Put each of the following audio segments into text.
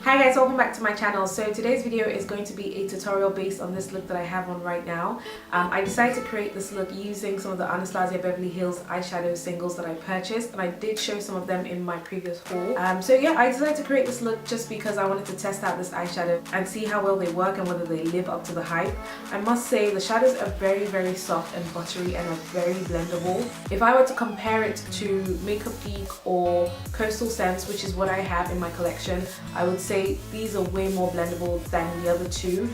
Hi guys, welcome back to my channel. So today's video is going to be a tutorial based on this look that I have on right now. I decided to create this look using some of the Anastasia Beverly Hills eyeshadow singles that I purchased, and I did show some of them in my previous haul. So yeah, I decided to create this look just because I wanted to test out this eyeshadow and see how well they work and whether they live up to the hype. I must say the shadows are very soft and buttery and are very blendable. If I were to compare it to Makeup Geek or Coastal Scents, which is what I have in my collection, I would say these are way more blendable than the other two.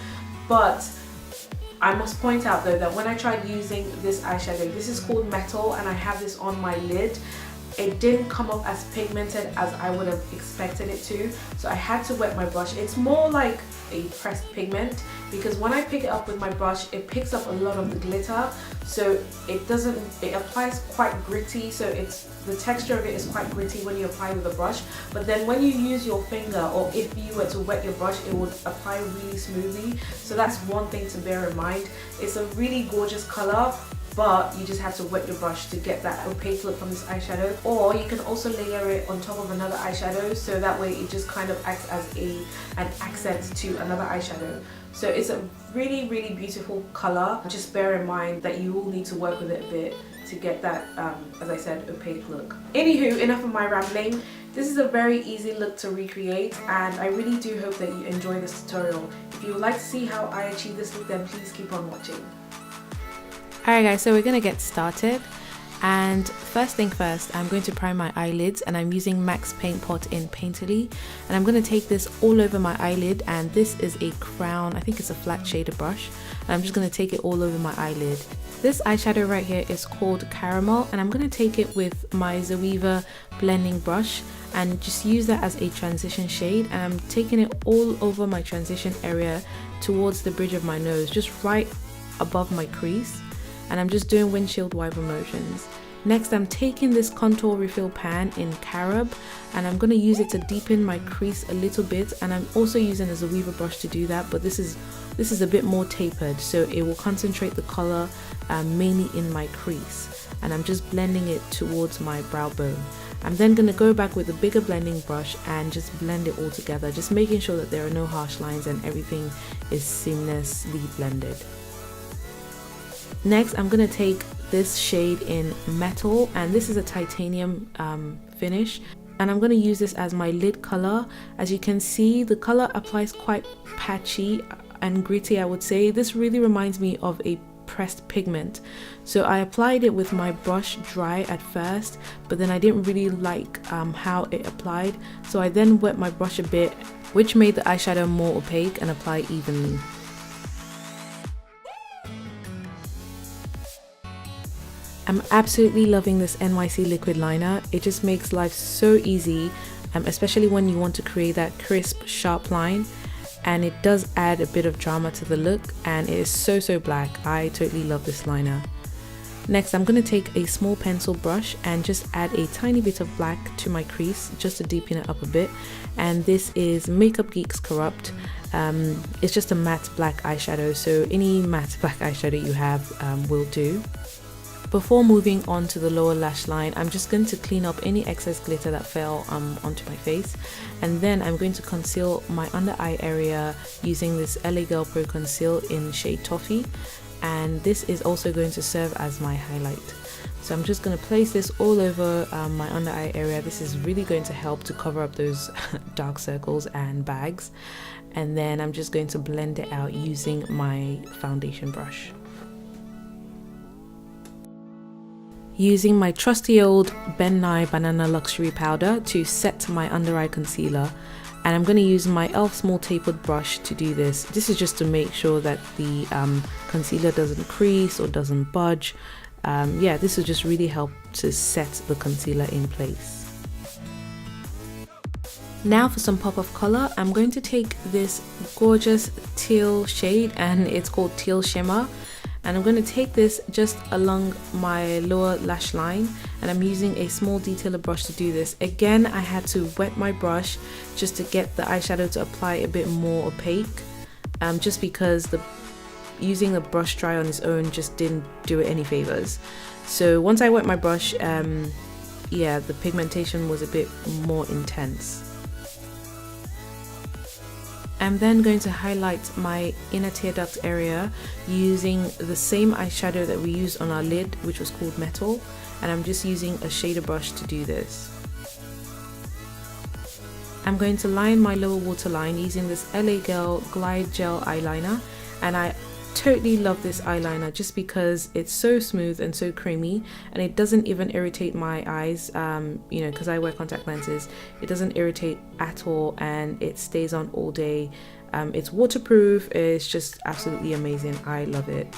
But I must point out though that when I tried using this eyeshadow, this is called Metal, and I have this on my lid, it didn't come up as pigmented as I would have expected it to, so I had to wet my brush. It's more like a pressed pigment because when I pick it up with my brush, it picks up a lot of the glitter, so it applies quite gritty, so the texture of it is quite gritty when you apply with a brush, but then when you use your finger, or if you were to wet your brush, it would apply really smoothly. So that's one thing to bear in mind. It's a really gorgeous color, but you just have to wet your brush to get that opaque look from this eyeshadow. Or you can also layer it on top of another eyeshadow, so that way it just kind of acts as an accent to another eyeshadow. So it's a really beautiful color. Just bear in mind that you will need to work with it a bit to get that, as I said, opaque look. Anywho, enough of my rambling. This is a very easy look to recreate, and I really do hope that you enjoy this tutorial. If you would like to see how I achieve this look, then please keep on watching. Alright guys, so we're going to get started, and first thing first, I'm going to prime my eyelids, and I'm using MAC's Paint Pot in Painterly, and I'm going to take this all over my eyelid, and this is a crown, I think it's a flat shader brush, and I'm just going to take it all over my eyelid. This eyeshadow right here is called Caramel, and I'm going to take it with my Zoeva blending brush and just use that as a transition shade, and I'm taking it all over my transition area towards the bridge of my nose, just right above my crease. And I'm just doing windshield wiper motions. Next, I'm taking this contour refill pan in Carob, and I'm going to use it to deepen my crease a little bit, and I'm also using a Zoeva brush to do that, but this is a bit more tapered, so it will concentrate the color mainly in my crease, and I'm just blending it towards my brow bone. I'm then going to go back with a bigger blending brush and just blend it all together, just making sure that there are no harsh lines and everything is seamlessly blended. Next, I'm going to take this shade in Metal, and this is a titanium finish, and I'm going to use this as my lid color. As you can see, the color applies quite patchy and gritty, I would say. This really reminds me of a pressed pigment. So I applied it with my brush dry at first, but then I didn't really like how it applied, so I then wet my brush a bit, which made the eyeshadow more opaque and apply evenly. I'm absolutely loving this NYC liquid liner. It just makes life so easy, especially when you want to create that crisp, sharp line, and it does add a bit of drama to the look, and it is so black. I totally love this liner. Next, I'm going to take a small pencil brush and just add a tiny bit of black to my crease just to deepen it up a bit, and this is Makeup Geek's Corrupt. It's just a matte black eyeshadow, so any matte black eyeshadow you have will do. Before moving on to the lower lash line, I'm just going to clean up any excess glitter that fell onto my face, and then I'm going to conceal my under eye area using this LA Girl Pro Conceal in shade Toffee, and this is also going to serve as my highlight. So I'm just going to place this all over my under eye area. This is really going to help to cover up those dark circles and bags, and then I'm just going to blend it out using my foundation brush. Using my trusty old Ben Nye Banana Luxury Powder to set my under eye concealer, and I'm going to use my e.l.f. small tapered brush to do this. This is just to make sure that the concealer doesn't crease or doesn't budge. Yeah, this will just really help to set the concealer in place. Now for some pop of color, I'm going to take this gorgeous teal shade, and it's called Teal Shimmer. And I'm going to take this just along my lower lash line, and I'm using a small detailer brush to do this. Again, I had to wet my brush just to get the eyeshadow to apply a bit more opaque, just because using the brush dry on its own just didn't do it any favors. So once I wet my brush, yeah, the pigmentation was a bit more intense. I'm then going to highlight my inner tear duct area using the same eyeshadow that we used on our lid, which was called Metal, and I'm just using a shader brush to do this. I'm going to line my lower waterline using this LA Girl Glide Gel eyeliner, and I totally love this eyeliner just because it's so smooth and so creamy, and it doesn't even irritate my eyes, you know, because I wear contact lenses. It doesn't irritate at all, and it stays on all day. It's waterproof. It's just absolutely amazing. I love it.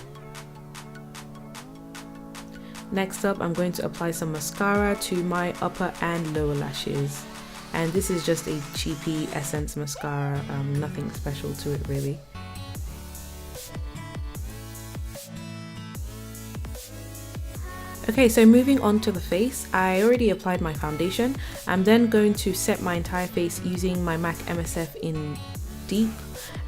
Next up, I'm going to apply some mascara to my upper and lower lashes, and this is just a cheapy Essence mascara, nothing special to it really. Okay, so moving on to the face, I already applied my foundation. I'm then going to set my entire face using my MAC MSF in Deep,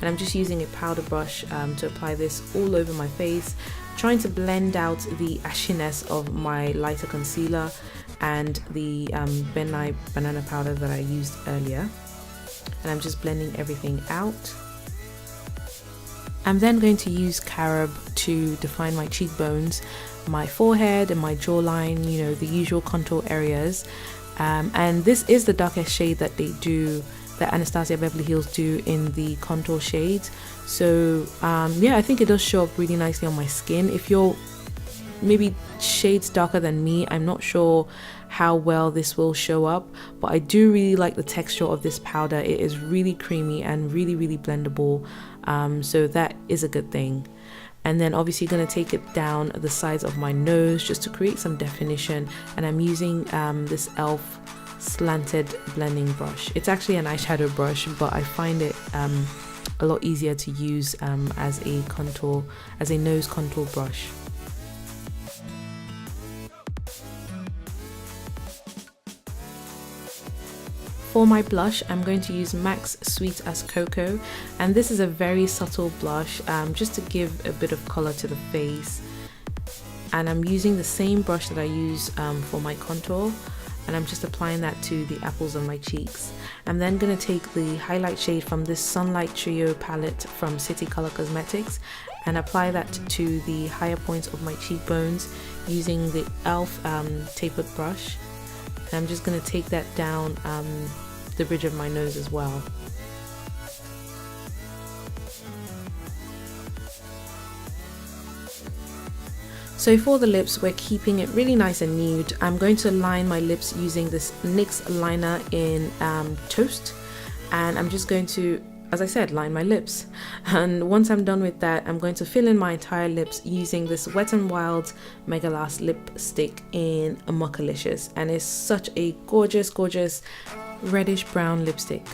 and I'm just using a powder brush to apply this all over my face, trying to blend out the ashiness of my lighter concealer and the Ben Nye banana powder that I used earlier, and I'm just blending everything out. I'm then going to use Carob to define my cheekbones, my forehead and my jawline, you know, the usual contour areas, and this is the darkest shade that they do, that Anastasia Beverly Hills do in the contour shades. So yeah, I think it does show up really nicely on my skin. If you're maybe shades darker than me, I'm not sure how well this will show up, but I do really like the texture of this powder. It is really creamy and really blendable, so that is a good thing. And then obviously going to take it down the sides of my nose just to create some definition, and I'm using this e.l.f. slanted blending brush. It's actually an eyeshadow brush, but I find it a lot easier to use as a nose contour brush. For my blush, I'm going to use MAC's Sweet as Cocoa, and this is a very subtle blush just to give a bit of color to the face. And I'm using the same brush that I use for my contour, and I'm just applying that to the apples of my cheeks. I'm then going to take the highlight shade from this Sunlight Trio palette from City Color Cosmetics and apply that to the higher points of my cheekbones using the e.l.f. tapered brush. And I'm just going to take that down the bridge of my nose as well. So for the lips, we're keeping it really nice and nude. I'm going to line my lips using this NYX liner in Toast, and I'm just going to, as I said, line my lips. And once I'm done with that, I'm going to fill in my entire lips using this Wet n Wild Mega Last lipstick in Mockalicious, and it's such a gorgeous reddish brown lipstick.